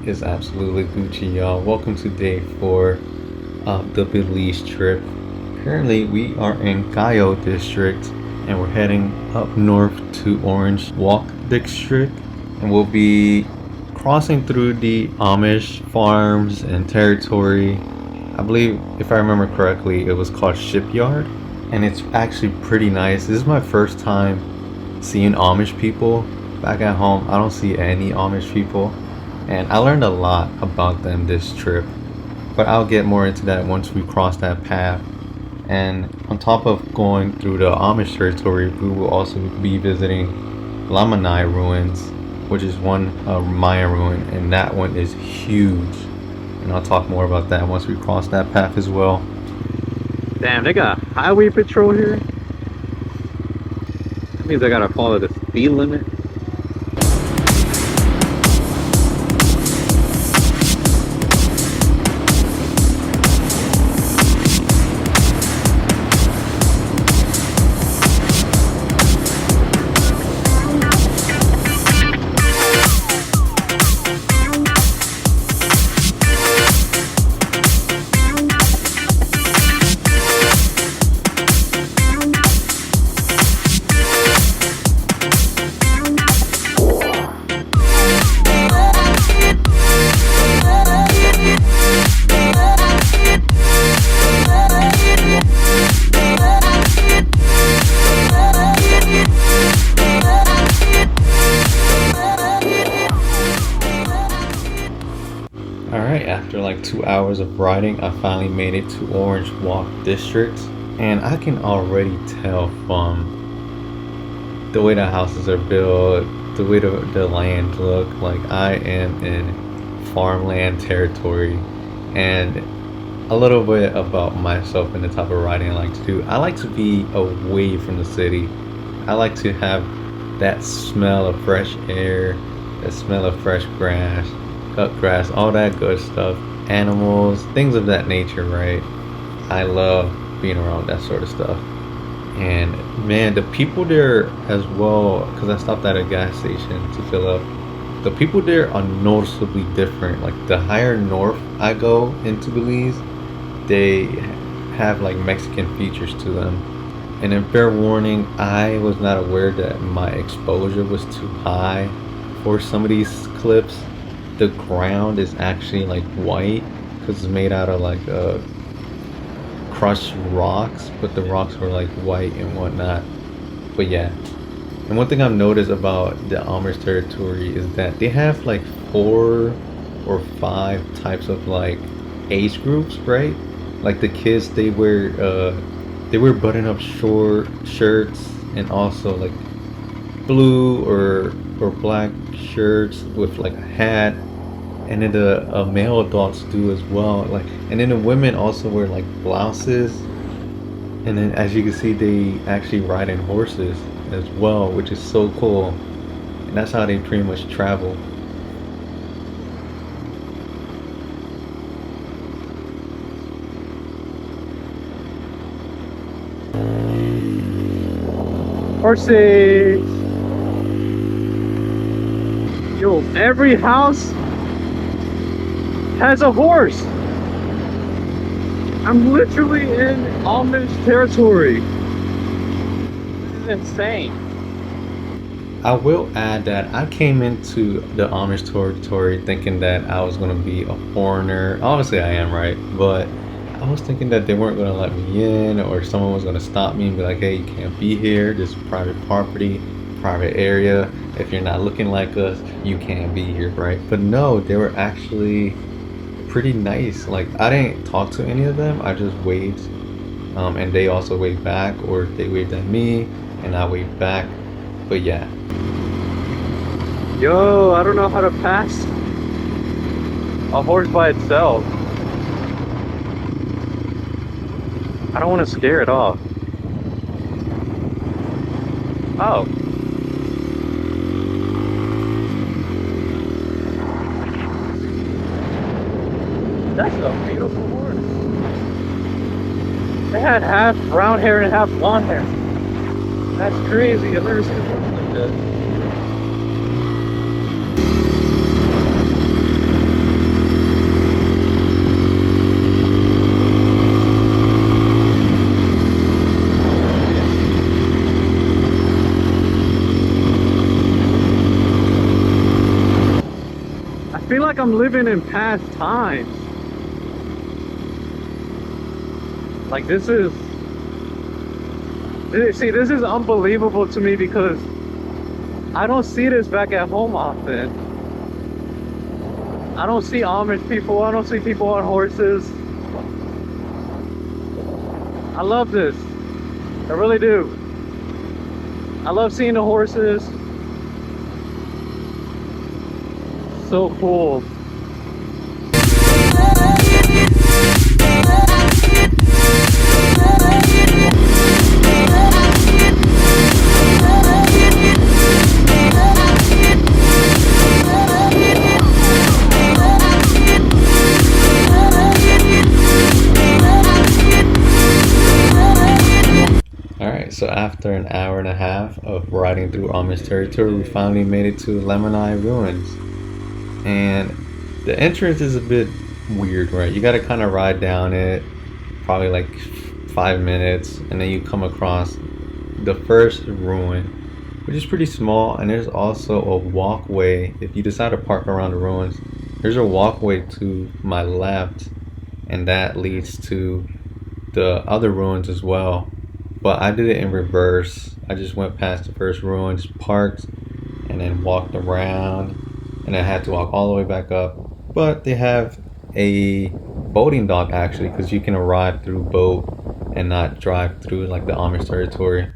is absolutely Gucci, y'all. Welcome to day 4 of the Belize trip. Currently, we are in Cayo district and we're heading up north to Orange Walk district, and we'll be crossing through the Amish farms and territory. I believe, if I remember correctly, it was called Shipyard, and it's actually pretty nice. This is my first time seeing Amish people. Back at home, I don't see any Amish people, and I learned a lot about them this trip, but I'll get more into that once we cross that path. And on top of going through the Amish territory, we will also be visiting Lamanai Ruins, which is one Mayan ruin, and that one is huge, and I'll talk more about that once we cross that path as well. Damn, they got highway patrol here? That means I gotta follow the speed limit. After like 2 hours of riding, I finally made it to Orange Walk District, and I can already tell from the way the houses are built, the way the land look, like I am in farmland territory. And a little bit about myself and the type of riding I like to do. I like to be away from the city. I like to have that smell of fresh air, that smell of fresh grass, cut grass, all that good stuff, animals, things of that nature, right? I love being around that sort of stuff. And man, the people there as well, because I stopped at a gas station to fill up, the people there are noticeably different. Like the higher north I go into Belize, they have like Mexican features to them. And in fair warning, I was not aware that my exposure was too high for some of these clips. The ground is actually like white because it's made out of like crushed rocks, but the rocks were like white and whatnot. But yeah, and one thing I've noticed about the Amish territory is that they have like 4 or 5 types of like age groups, right? Like the kids, they wear button-up short shirts, and also like blue or black shirts with like a hat. And then the male adults do as well. Like, and then the women also wear like blouses. And then, as you can see, they actually ride in horses as well, which is so cool. And that's how they pretty much travel. Horses! Yo, every house has a horse. I'm literally in Amish territory. This is insane. I will add that I came into the Amish territory thinking that I was going to be a foreigner. Obviously I am, right? But I was thinking that they weren't going to let me in, or someone was going to stop me and be like, hey, you can't be here. This is private property, private area. If you're not looking like us, you can't be here, right? But no, they were actually pretty nice. Like, I didn't talk to any of them, I just waved, and they also waved back, or they waved at me and I waved back. But yeah, Yo, I don't know how to pass a horse by itself. I don't want to scare it off. Oh. That's a beautiful horse. They had half brown hair and half blonde hair. That's crazy. I've never seen a horse like that. like I'm living in past times. Like this is unbelievable to me because I don't see this back at home often. I don't see Amish people. I don't see people on horses. I love this. I really do. I love seeing the horses. So cool. Alright, so after an hour and a half of riding through Amish territory, we finally made it to Lamanai Ruins. And the entrance is a bit weird, right? You gotta kind of ride down it, probably like 5 minutes, and then you come across the first ruin, which is pretty small. And there's also a walkway. If you decide to park around the ruins, there's a walkway to my left, and that leads to the other ruins as well. But I did it in reverse. I just went past the first ruins, parked, and then walked around, and I had to walk all the way back up. But they have a boating dock actually, because you can ride through boat and not drive through like the Amish territory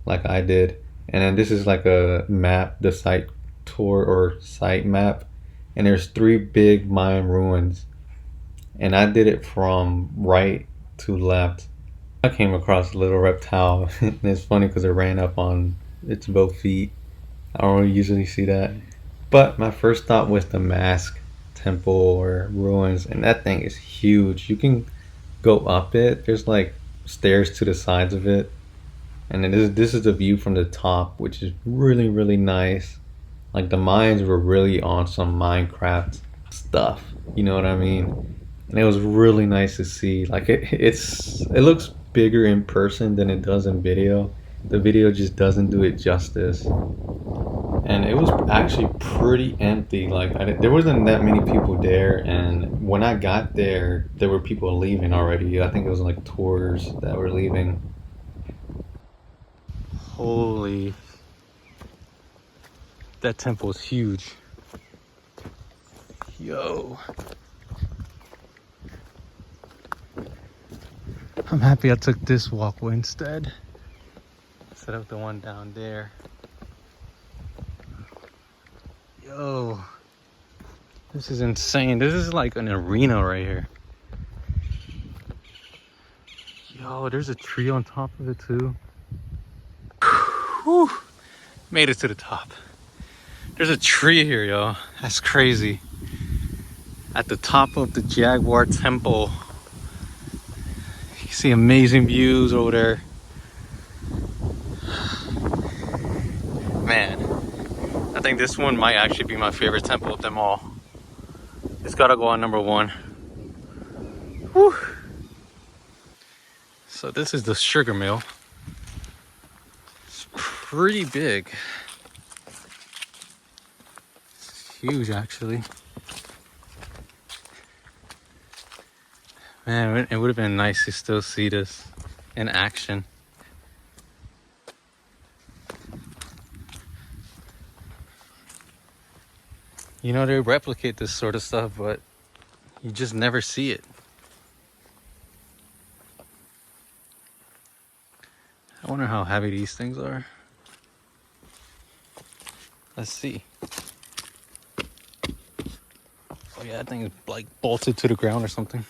like I did. And then this is like a map, the site tour or site map, and there's 3 big Mayan ruins, and I did it from right to left. I came across a little reptile, and it's funny because it ran up on its both feet. I don't really usually see that. But my first stop was the Mask Temple or Ruins, and that thing is huge. You can go up it. There's like stairs to the sides of it, and then this is the view from the top, which is really really nice. Like the Mayans were really on some Minecraft stuff. You know what I mean? And it was really nice to see. Like it looks bigger in person than it does in video. The video just doesn't do it justice. And it was actually pretty empty. Like there wasn't that many people there, and when I got there, there were people leaving already. I think it was like tours that were leaving. Holy, that temple is huge. Yo. I'm happy I took this walkway instead of the one down there. Yo, this is insane. This is like an arena right here. Yo, there's a tree on top of it too. Whew. Made it to the top. There's a tree here, yo. That's crazy. At the top of the Jaguar Temple. You see amazing views over there. Man, I think this one might actually be my favorite temple of them all. It's gotta go on number 1. Whew. So this is the sugar mill. It's pretty big. It's huge actually. Man, it would have been nice to still see this in action. You know, they replicate this sort of stuff, but you just never see it. I wonder how heavy these things are. Let's see. Oh yeah, that thing is like bolted to the ground or something.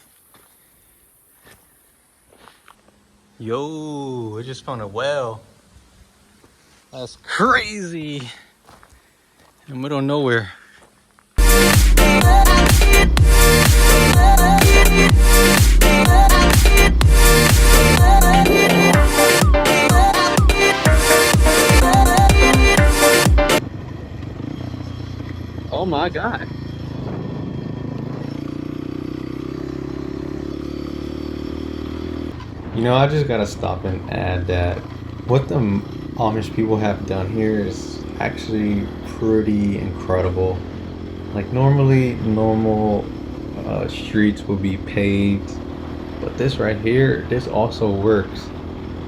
Yo, I just found a well. That's crazy. In the middle of nowhere. Oh my God. You know, I just gotta stop and add that what the Amish people have done here is actually pretty incredible. Like normally, normal streets would be paved, but this right here, this also works.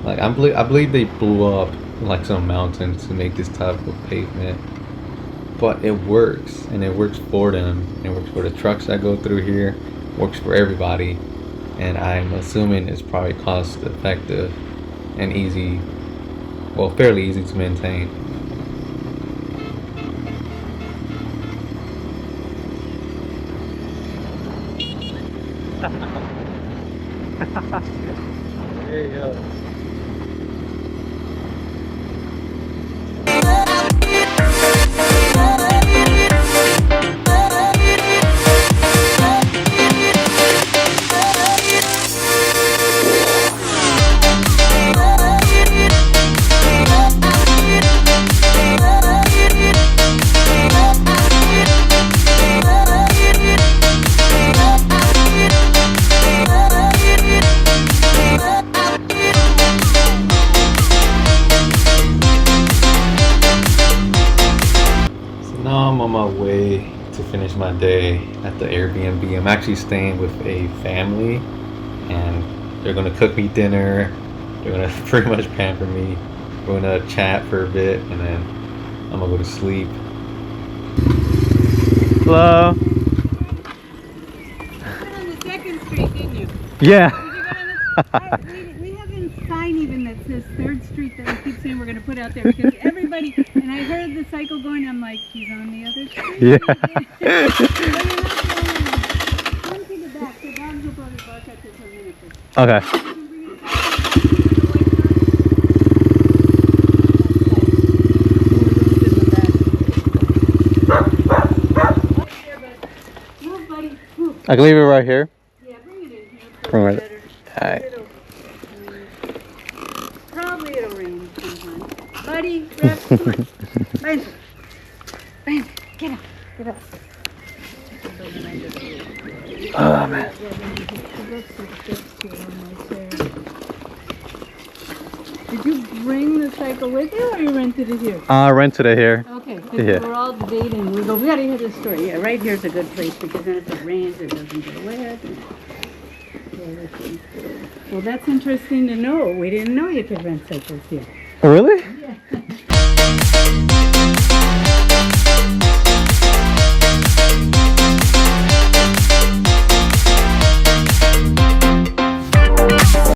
Like I believe they blew up like some mountains to make this type of pavement, but it works and it works for them. It works for the trucks that go through here. Works for everybody, and I'm assuming it's probably cost effective and easy. Well, fairly easy to maintain. There you go. So now I'm on my way to finish my day at the Airbnb. I'm actually staying with a family, and they're gonna cook me dinner. They're gonna pretty much pamper me. We're gonna chat for a bit, and then I'm gonna go to sleep. Hello. You went on the second street, didn't you? Yeah. Did you go on we have a sign even that says 3rd Street that we keep saying we're going to put out there because everybody, and I heard the cycle going, I'm like, he's on the other street. Yeah. But you're not the only one. Come to the back. The dogs will probably bark at this in a minute. But Okay. you can bring it back. Move, buddy. Move. I can leave it right here. Yeah, bring it in here. Bring it. Better. Alright. Probably it'll rain sometime. Buddy, Rex, come on. Benson. Benson, get up. Get up. Oh man. Did you bring the cycle with you or you rented it here? I rented it here. Okay, 'cause Yeah. we're all debating. We gotta hear the story. Yeah, right here's a good place because then if it rains, it doesn't get wet. Well, that's interesting to know. We didn't know you could rent cycles here. Oh, really? Yeah.